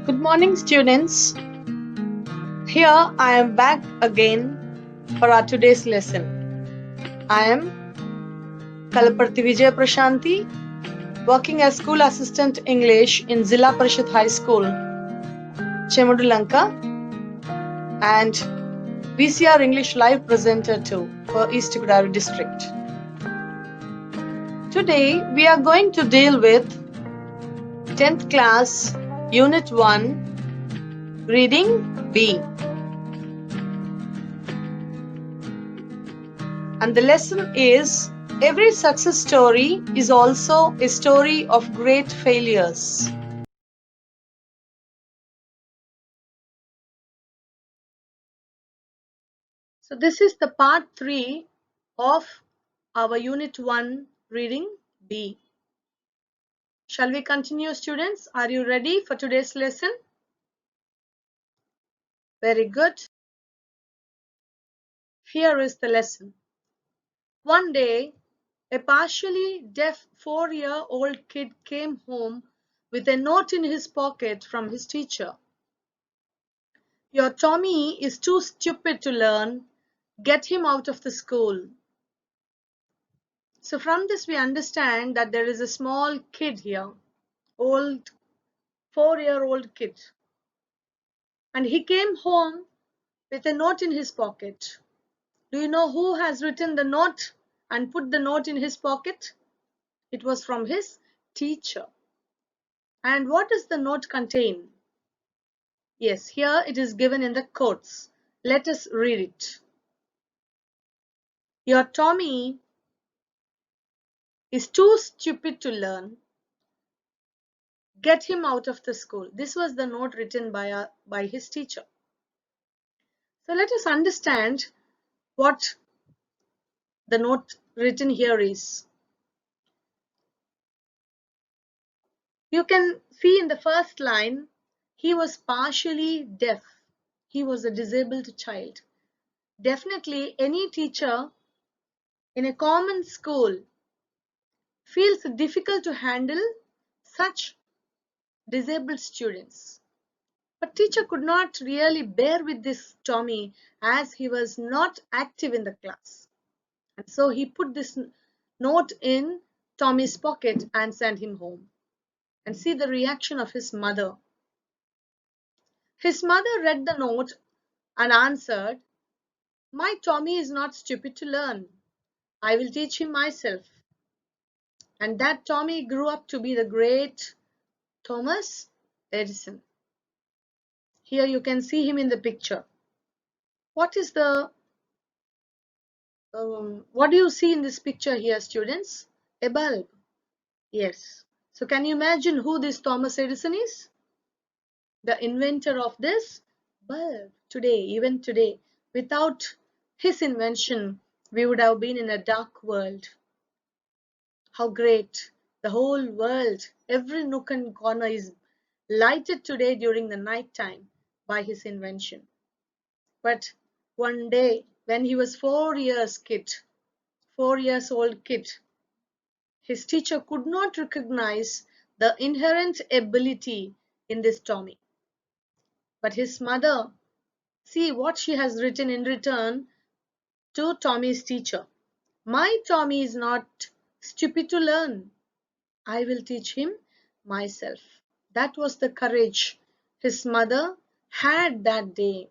Good morning, students. Here I am back again for our today's lesson. I am Kalaparthi Vijaya Prasanthi, working as School Assistant English in Zilla Parishad High School, Chemudulanka, and VCR English Live Presenter too for East Godavari District. Today we are going to deal with 10th class Unit 1 Reading B. And the lesson is, every success story is also a story of great failures. So this is the part 3 of our Unit 1 Reading B. Shall we continue, students? Are you ready for today's lesson? Very good. Here is the lesson. One day, a partially deaf 4-year-old kid came home with a note in his pocket from his teacher. Your Tommy is too stupid to learn. Get him out of the school. So from this we understand that there is a small kid here, old 4-year-old kid. And he came home with a note in his pocket. Do you know who has written the note and put the note in his pocket? It was from his teacher. And what does the note contain? Yes, here it is given in the quotes. Let us read it. Your Tommy is too stupid to learn. Get him out of the school. This was the note written by his teacher. So let us understand what the note written here is. You can see in the first line, he was partially deaf. He was a disabled child. Definitely any teacher in a common school feels difficult to handle such disabled students. But teacher could not really bear with this Tommy as he was not active in the class. And so he put this note in Tommy's pocket and sent him home. And see the reaction of his mother. His mother read the note and answered, my Tommy is not stupid to learn. I will teach him myself. And that Tommy grew up to be the great Thomas Edison. Here you can see him in the picture. What is the what do you see in this picture here, students? A bulb. Yes. So can you imagine who this Thomas Edison is? The inventor of this bulb today, even today. Without his invention, we would have been in a dark world. How great. The whole world, every nook and corner is lighted today during the night time by his invention. But one day, when he was 4 years old kid, his teacher could not recognize the inherent ability in this Tommy. But his mother, see what she has written in return to Tommy's teacher. My Tommy is not stupid to learn. I will teach him myself. That was the courage his mother had that day.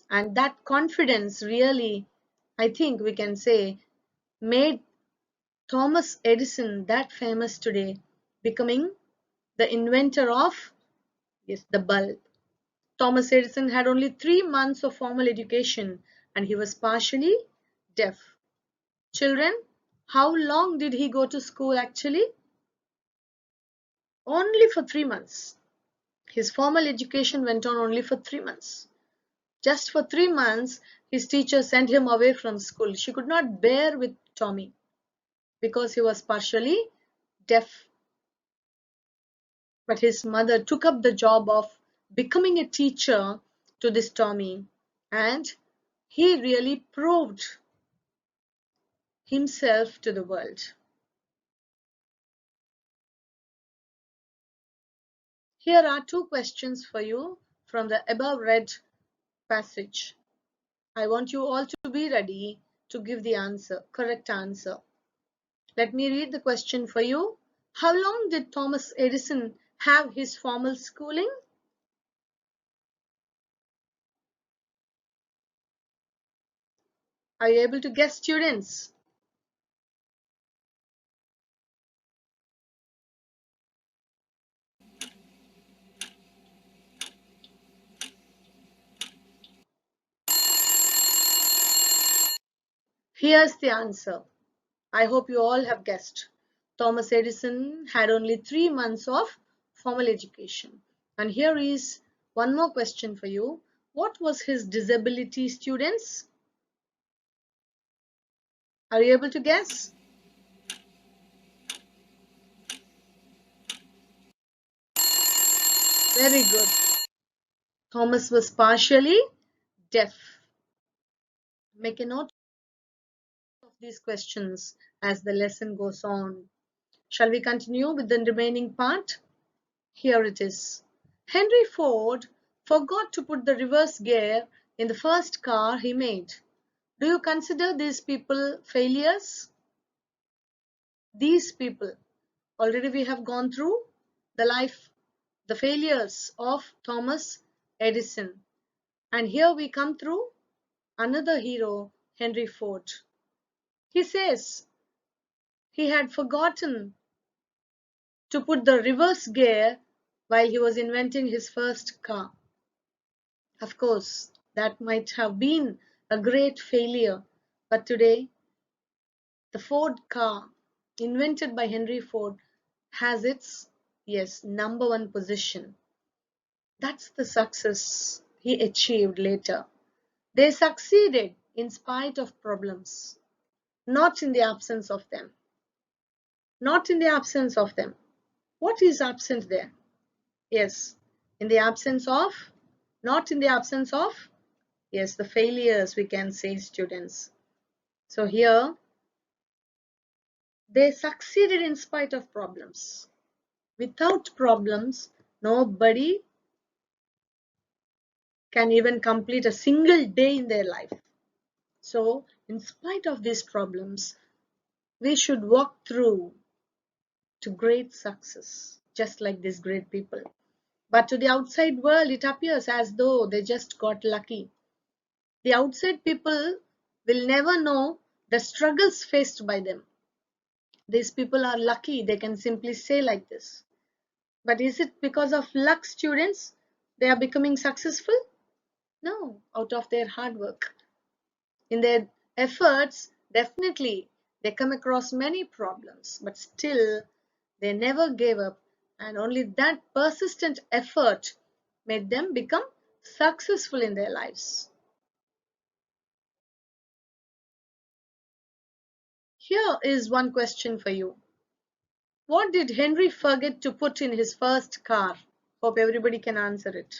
And that confidence really, I think we can say, made Thomas Edison that famous today, becoming the inventor of the bulb. Thomas Edison had only 3 months of formal education and he was partially deaf. Children, how long did he go to school actually? Only for 3 months. His formal education went on only for 3 months. Just for 3 months, his teacher sent him away from school. She could not bear with Tommy because he was partially deaf. But his mother took up the job of becoming a teacher to this Tommy, and he really proved himself to the world. Here are two questions for you from the above read passage. I want you all to be ready to give the answer, correct answer. Let me read the question for you. How long did Thomas Edison have his formal schooling? Are you able to guess, students? Here's the answer. I hope you all have guessed. Thomas Edison had only 3 months of formal education. And here is one more question for you. What was his disability, students? Are you able to guess? Very good. Thomas was partially deaf. Make a note of these questions as the lesson goes on. Shall we continue with the remaining part? Here it is. Henry Ford forgot to put the reverse gear in the first car he made. Do you consider these people failures? These people, already we have gone through the life, the failures of Thomas Edison. And here we come through another hero, Henry Ford. He says he had forgotten to put the reverse gear while he was inventing his first car. Of course, that might have been a great failure, but today the Ford car, invented by Henry Ford, has its, yes, number one position. That's the success he achieved later. They succeeded in spite of problems, not in the absence of them. Not in the absence of them. What is absent there? Yes, in the absence of, not in the absence of, yes, the failures, we can say, students. So here, they succeeded in spite of problems. Without problems, nobody can even complete a single day in their life. So, in spite of these problems, we should walk through to great success, just like these great people. But to the outside world, it appears as though they just got lucky. The outside people will never know the struggles faced by them. These people are lucky, they can simply say like this. But is it because of luck, students, they are becoming successful? No, out of their hard work. In their efforts, definitely they come across many problems, but still they never gave up, and only that persistent effort made them become successful in their lives. Here is one question for you. What did Henry forget to put in his first car? Hope everybody can answer it.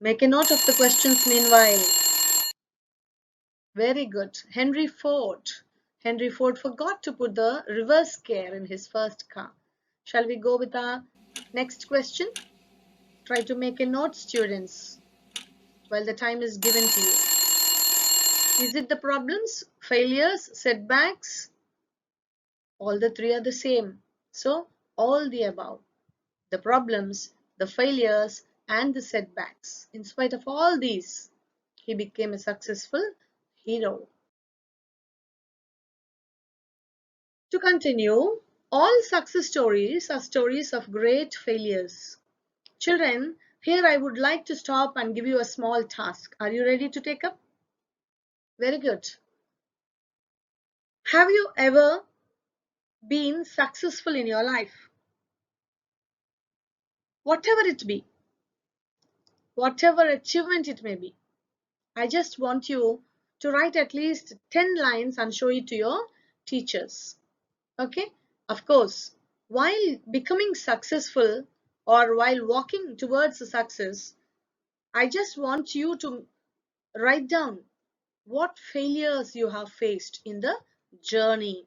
Make a note of the questions meanwhile. Very good. Henry Ford. Henry Ford forgot to put the reverse gear in his first car. Shall we go with our next question? Try to make a note, students, while the time is given to you. Is it the problems, failures, setbacks? All the three are the same. So, all the above. The problems, the failures, and the setbacks. In spite of all these, he became a successful hero. To continue, all success stories are stories of great failures. Children, here I would like to stop and give you a small task. Are you ready to take up? Very good. Have you ever been successful in your life? Whatever it be, whatever achievement it may be, I just want you to write at least 10 lines and show it to your teachers. Okay? Of course, while becoming successful or while walking towards the success, I just want you to write down what failures you have faced in the journey.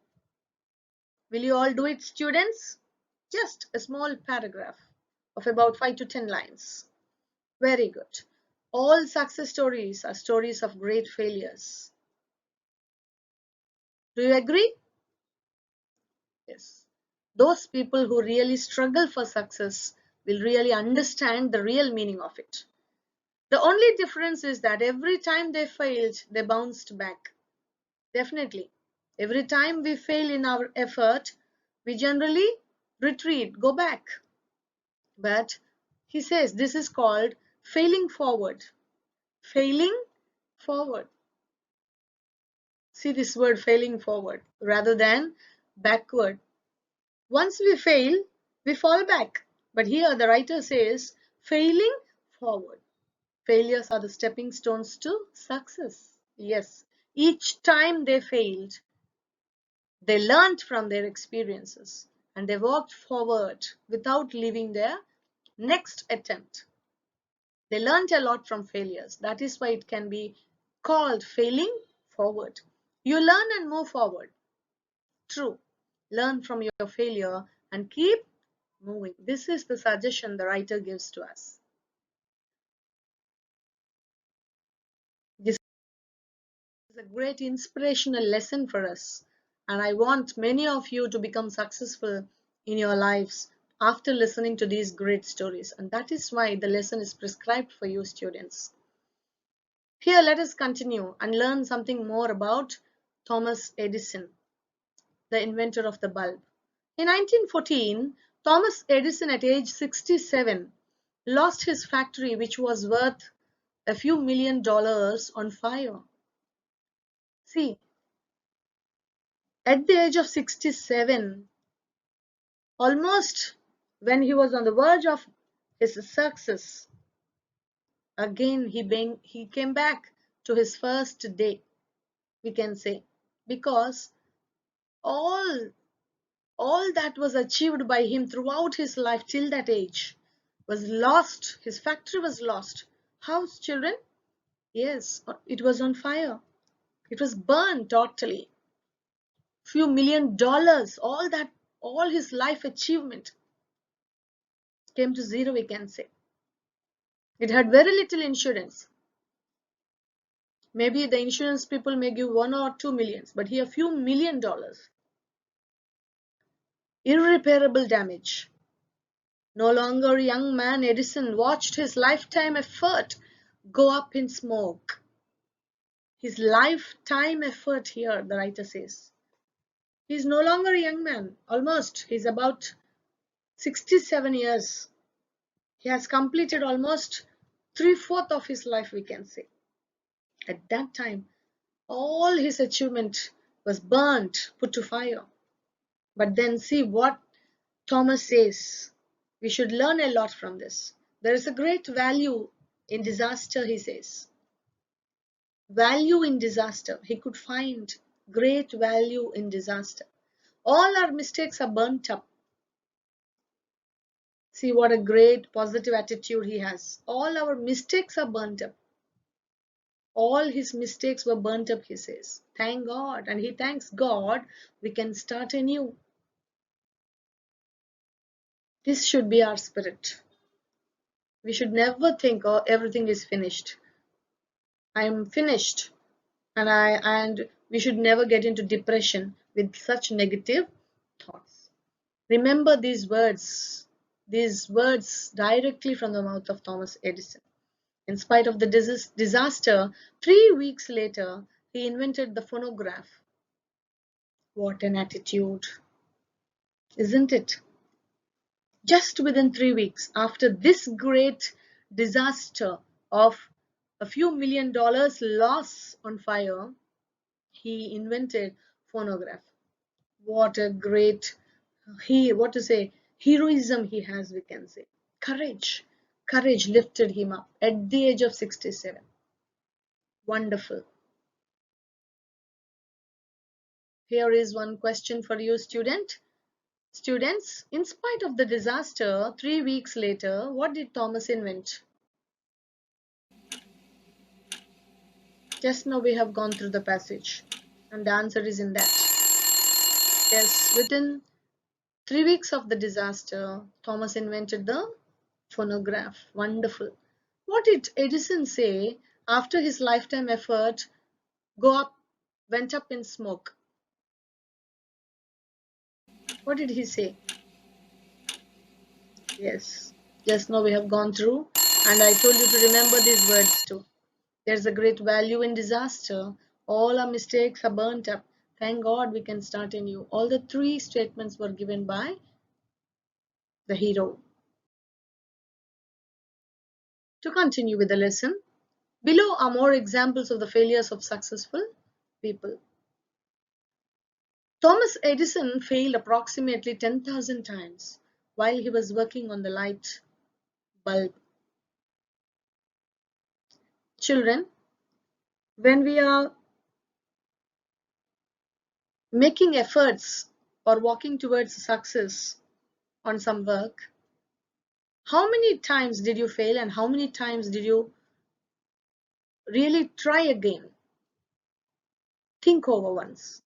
Will you all do it, students? Just a small paragraph of about 5 to 10 lines. Very good. All success stories are stories of great failures. Do you agree? Yes. Those people who really struggle for success will really understand the real meaning of it. The only difference is that every time they failed, they bounced back. Definitely. Every time we fail in our effort, we generally retreat, go back. But he says this is called failing forward. Failing forward. See this word failing forward rather than backward. Once we fail, we fall back. But here the writer says failing forward. Failures are the stepping stones to success. Yes, each time they failed, they learned from their experiences and they walked forward without leaving their next attempt. They learned a lot from failures. That is why it can be called failing forward. You learn and move forward. True. Learn from your failure and keep moving. This is the suggestion the writer gives to us. This is a great inspirational lesson for us. And I want many of you to become successful in your lives after listening to these great stories. And that is why the lesson is prescribed for you students. Here, let us continue and learn something more about Thomas Edison, the inventor of the bulb. In 1914, Thomas Edison, at age 67, lost his factory, which was worth a few $1 million, on fire. See, at the age of 67, almost when he was on the verge of his success, again he came back to his first day, we can say, because all all that was achieved by him throughout his life till that age was lost. His factory was lost. How, children? Yes, it was on fire. It was burned totally. Few $1 million, all his life achievement came to zero, we can say. It had very little insurance. Maybe the insurance people may give 1 or 2 millions, but here few $1 million. Irreparable damage. No longer young man Edison watched his lifetime effort go up in smoke. His lifetime effort here, the writer says. He is no longer a young man. Almost. He's about 67 years. He has completed almost 3/4 of his life, we can say. At that time, all his achievement was burnt, put to fire. But then see what Thomas says. We should learn a lot from this. There is a great value in disaster, he says. Value in disaster. He could find great value in disaster. All our mistakes are burnt up. See what a great positive attitude he has. All our mistakes are burnt up. All his mistakes were burnt up, he says. Thank God. And he thanks God we can start anew. This should be our spirit. We should never think, oh, everything is finished. I am finished. And we should never get into depression with such negative thoughts. Remember these words directly from the mouth of Thomas Edison. In spite of the disaster, 3 weeks later, he invented the phonograph. What an attitude, isn't it? Just within 3 weeks after this great disaster of a few $1 million loss on fire, he invented phonograph. What a great heroism he has, we can say. Courage lifted him up at the age of 67. Wonderful. Here is one question for you, students. In spite of the disaster, 3 weeks later, what did Thomas invent? Just now we have gone through the passage and the answer is in that. Yes, within 3 weeks of the disaster, Thomas invented the phonograph. Wonderful. What did Edison say after his lifetime effort went up in smoke? What did he say? Yes, just now we have gone through, and I told you to remember these words too. There's a great value in disaster. All our mistakes are burnt up. Thank God we can start anew. All the three statements were given by the hero. To continue with the lesson, below are more examples of the failures of successful people. Thomas Edison failed approximately 10,000 times while he was working on the light bulb. Children, when we are making efforts or walking towards success on some work, how many times did you fail and how many times did you really try again? Think over once.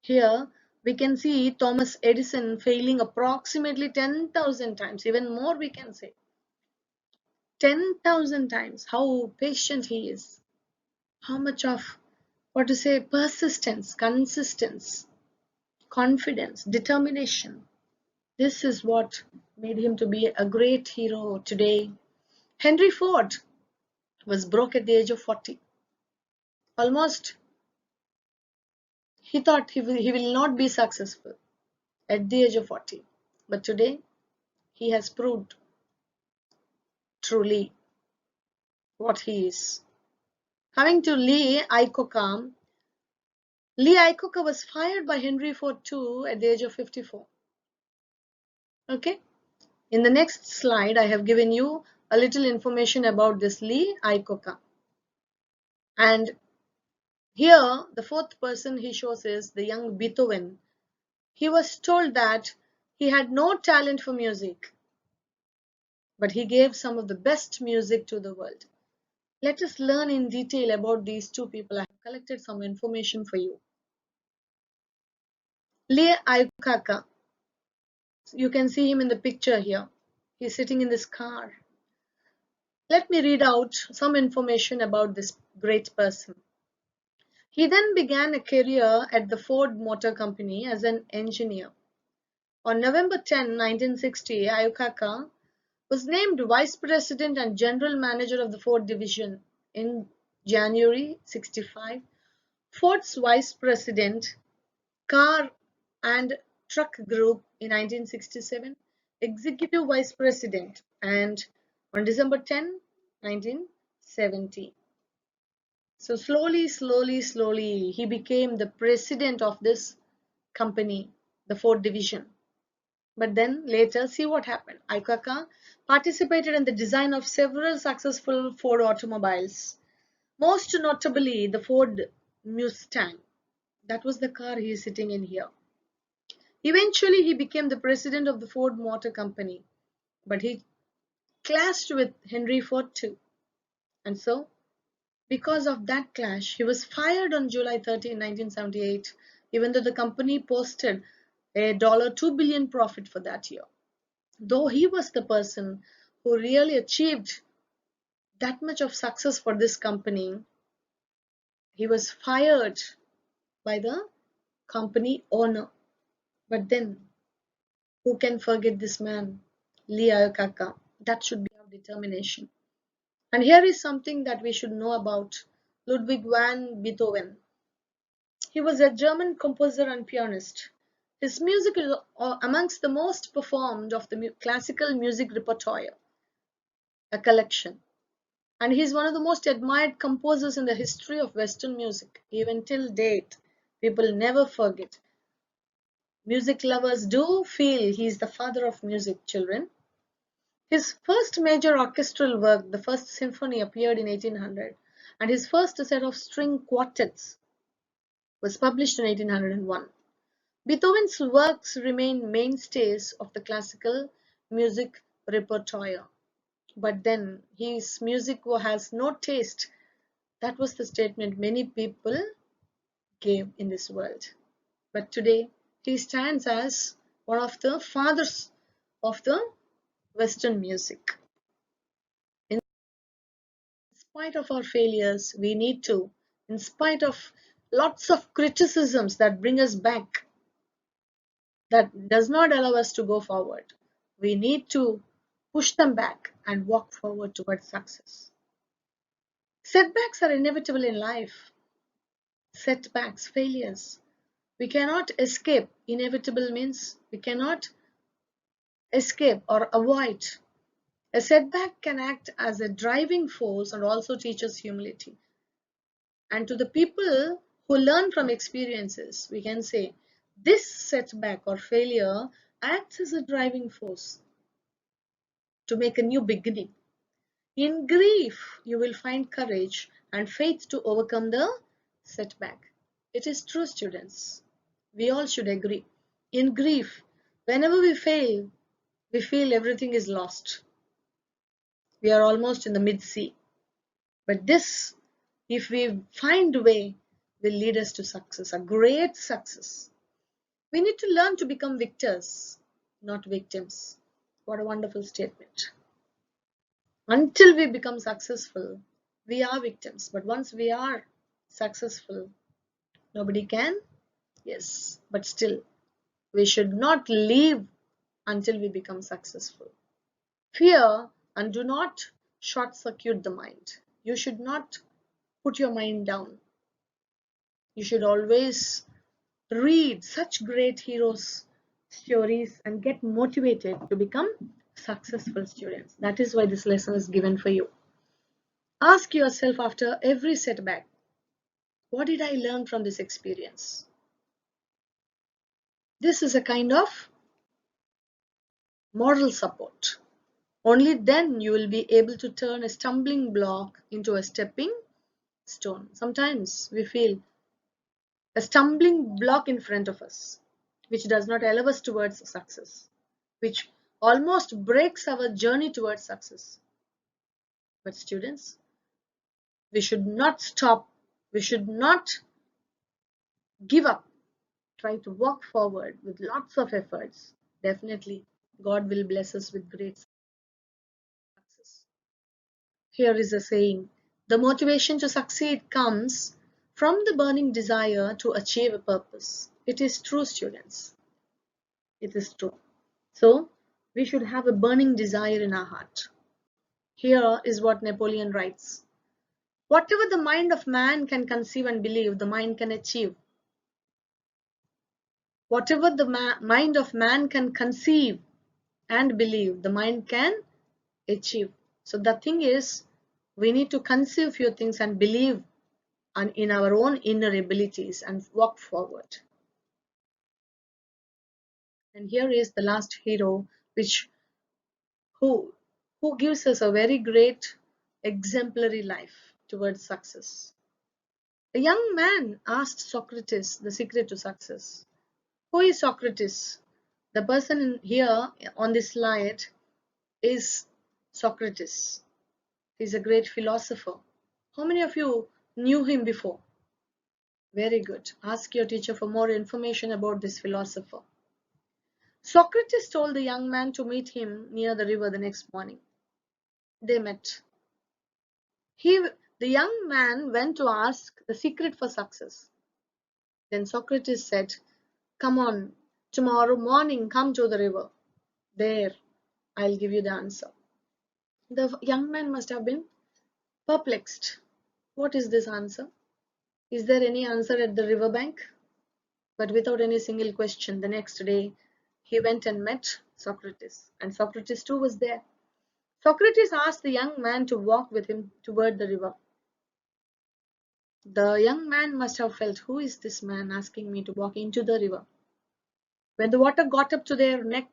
Here we can see Thomas Edison failing approximately 10,000 times, even more we can say. 10,000 times. How patient he is. How much of, what to say, persistence, consistency, confidence, determination. This is what made him to be a great hero today. Henry Ford was broke at the age of 40. Almost he thought he will not be successful at the age of 40. But today he has proved truly what he is. Coming to Lee Iacocca was fired by Henry Ford too at the age of 54. Okay. In the next slide, I have given you a little information about this Lee Iacocca. And here, the fourth person he shows is the young Beethoven. He was told that he had no talent for music, but he gave some of the best music to the world. Let us learn in detail about these two people. I have collected some information for you. Lee Iacocca. You can see him in the picture here. He's sitting in this car. Let me read out some information about this great person. He then began a career at the Ford Motor Company as an engineer. On November 10, 1960, Iacocca was named Vice President and General Manager of the Ford Division. In January 65, Ford's Vice President, Car and Truck Group in 1967, Executive Vice President, and on December 10, 1970. So slowly, he became the president of this company, the Ford division. But then later, see what happened. Iacocca participated in the design of several successful Ford automobiles, most notably the Ford Mustang. That was the car he is sitting in here. Eventually, he became the president of the Ford Motor Company, but he clashed with Henry Ford too. And so, because of that clash, he was fired on July 13, 1978, even though the company posted a $2 billion profit for that year. Though he was the person who really achieved that much of success for this company, he was fired by the company owner. But then, who can forget this man, Lee Iacocca? That should be our determination. And here is something that we should know about Ludwig van Beethoven. He was a German composer and pianist. His music is amongst the most performed of the classical music repertoire, a collection. And he is one of the most admired composers in the history of Western music. Even till date, people never forget. Music lovers do feel he is the father of music, children. His first major orchestral work, the First Symphony, appeared in 1800, and his first set of string quartets was published in 1801. Beethoven's works remain mainstays of the classical music repertoire. But then his music has no taste. That was the statement many people gave in this world. But today He stands as one of the fathers of the Western music. In spite of our failures, we need to, in spite of lots of criticisms that bring us back, that does not allow us to go forward, we need to push them back and walk forward towards success. Setbacks are inevitable in life. Setbacks, failures. We cannot escape. Inevitable means we cannot escape or avoid. A setback can act as a driving force and also teach us humility. And to the people who learn from experiences, we can say this setback or failure acts as a driving force to make a new beginning. In grief, you will find courage and faith to overcome the setback. It is true, students. We all should agree. In grief, whenever we fail, we feel everything is lost. We are almost in the mid-sea. But this, if we find a way, will lead us to success, a great success. We need to learn to become victors, not victims. What a wonderful statement. Until we become successful, we are victims. But once we are successful, nobody can. Yes, but still, we should not leave until we become successful. Fear and do not short circuit the mind. You should not put your mind down. You should always read such great heroes' stories and get motivated to become successful students. That is why this lesson is given for you. Ask yourself after every setback, what did I learn from this experience? This is a kind of moral support. Only then you will be able to turn a stumbling block into a stepping stone. Sometimes we feel a stumbling block in front of us, which does not allow us towards success, which almost breaks our journey towards success. But students, we should not stop. We should not give up. Try to walk forward with lots of efforts. Definitely, God will bless us with great success. Here is a saying, the motivation to succeed comes from the burning desire to achieve a purpose. It is true, students. It is true. So, we should have a burning desire in our heart. Here is what Napoleon writes. Whatever the mind of man can conceive and believe, the mind can achieve. Whatever the mind of man can conceive and believe, the mind can achieve. So the thing is, we need to conceive few things and believe in our own inner abilities and walk forward. And here is the last hero, who gives us a very great exemplary life towards success. A young man asked Socrates the secret to success. Who is Socrates? The person here on this slide is Socrates. He's a great philosopher. How many of you knew him before? Very good. Ask your teacher for more information about this philosopher. Socrates told the young man to meet him near the river the next morning. They met. The young man went to ask the secret for success. Then Socrates said, come on, tomorrow morning come to the river. There, I'll give you the answer. The young man must have been perplexed. What is this answer? Is there any answer at the river bank? But without any single question, the next day he went and met Socrates, and Socrates too was there. Socrates asked the young man to walk with him toward the river. The young man must have felt, who is this man asking me to walk into the river? When the water got up to their neck,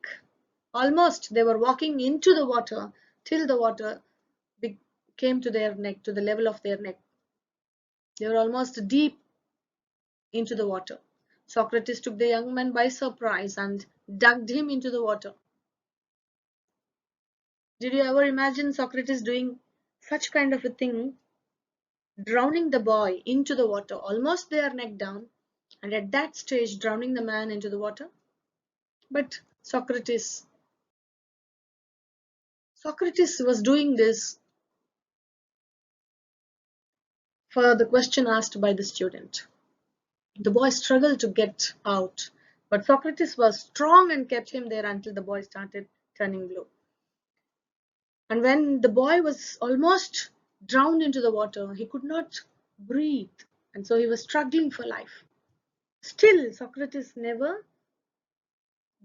almost they were walking into the water till the water came to their neck, to the level of their neck. They were almost deep into the water. Socrates took the young man by surprise and dug him into the water. Did you ever imagine Socrates doing such kind of a thing, drowning the boy into the water, almost their neck down? and at that stage drowning the man into the water. But Socrates was doing this for the question asked by the student. The boy struggled to get out, but Socrates was strong and kept him there until the boy started turning blue. And when the boy was almost drowned into the water, he could not breathe, and so he was struggling for life. Still, Socrates never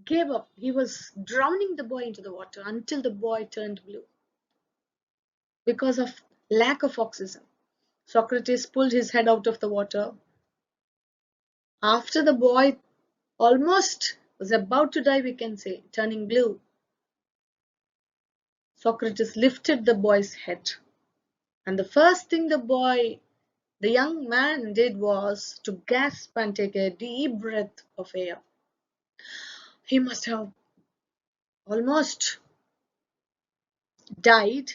gave up. He was drowning the boy into the water until the boy turned blue because of lack of oxygen. Socrates pulled his head out of the water. After the boy almost was about to die, we can say, turning blue, Socrates lifted the boy's head. And the first thing the young man did was to gasp and take a deep breath of air. He must have almost died,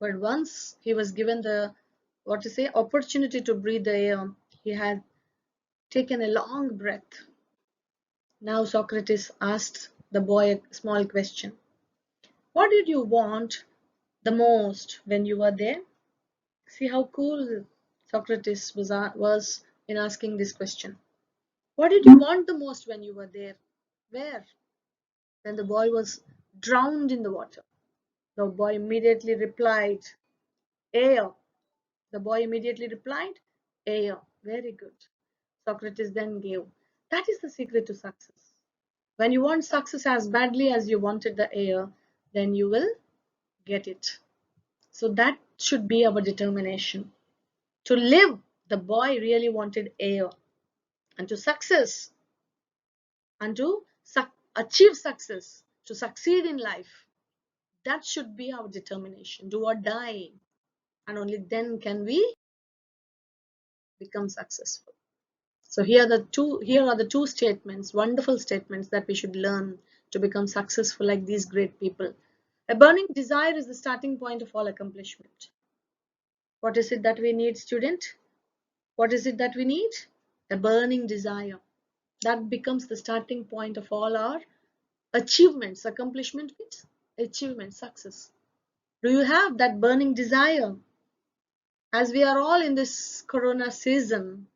but once he was given the opportunity to breathe the air, he had taken a long breath. Now Socrates asked the boy a small question. What did you want the most when you were there? See how cool Socrates was in asking this question. What did you want the most when you were there? Where? When the boy was drowned in the water. The boy immediately replied, air. The boy immediately replied, air. Very good. Socrates then gave. That is the secret to success. When you want success as badly as you wanted the air, then you will get it. So that should be our determination. To live, the boy really wanted air. And to success, and to achieve success, to succeed in life, that should be our determination. Do or die. And only then can we become successful. So here are the two statements, wonderful statements that we should learn to become successful like these great people. A burning desire is the starting point of all accomplishment. What is it that we need, student? What is it that we need? A burning desire. That becomes the starting point of all our achievements. Accomplishment means achievement, success. Do you have that burning desire? As we are all in this corona season,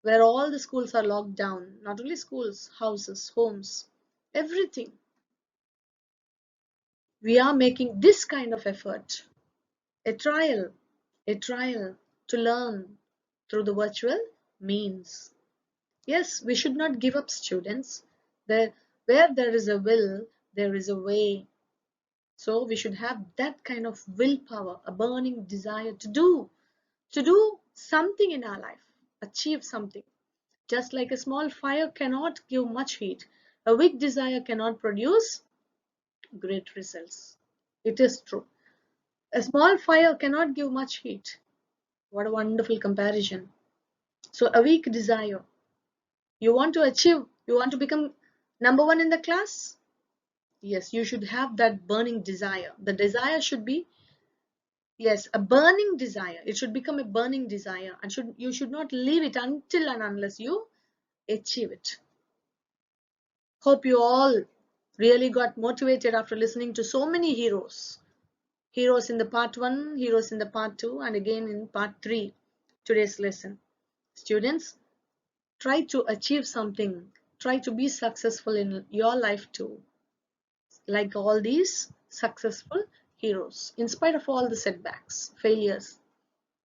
where all the schools are locked down, not only schools, houses, homes, everything, we are making this kind of effort, a trial, to learn through the virtual means. Yes, we should not give up, students. Where there is a will, there is a way. So we should have that kind of willpower, a burning desire to do something in our life, achieve something. Just like a small fire cannot give much heat, a weak desire cannot produce great results. It is true. A small fire cannot give much heat. What a wonderful comparison. So a weak desire. You want to achieve, you want to become number one in the class? Yes, you should have that burning desire. The desire should be, yes, a burning desire. It should become a burning desire, and you should not leave it until and unless you achieve it. Hope you all really got motivated after listening to so many heroes. Heroes in the part 1, heroes in the part 2, and again in part 3, today's lesson. Students, try to achieve something. Try to be successful in your life too. Like all these successful heroes. In spite of all the setbacks, failures,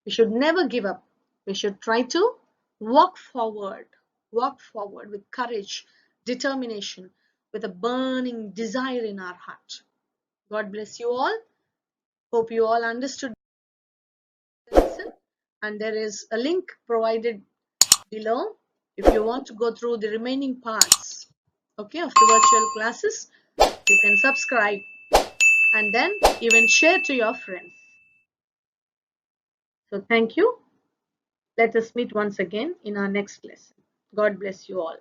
we should never give up. We should try to walk forward with courage, determination, with a burning desire in our heart. God bless you all. Hope you all understood the lesson, and there is a link provided below if you want to go through the remaining parts, okay, of the virtual classes. You can subscribe and then even share to your friends. So thank you. Let us meet once again in our next lesson. God bless you all.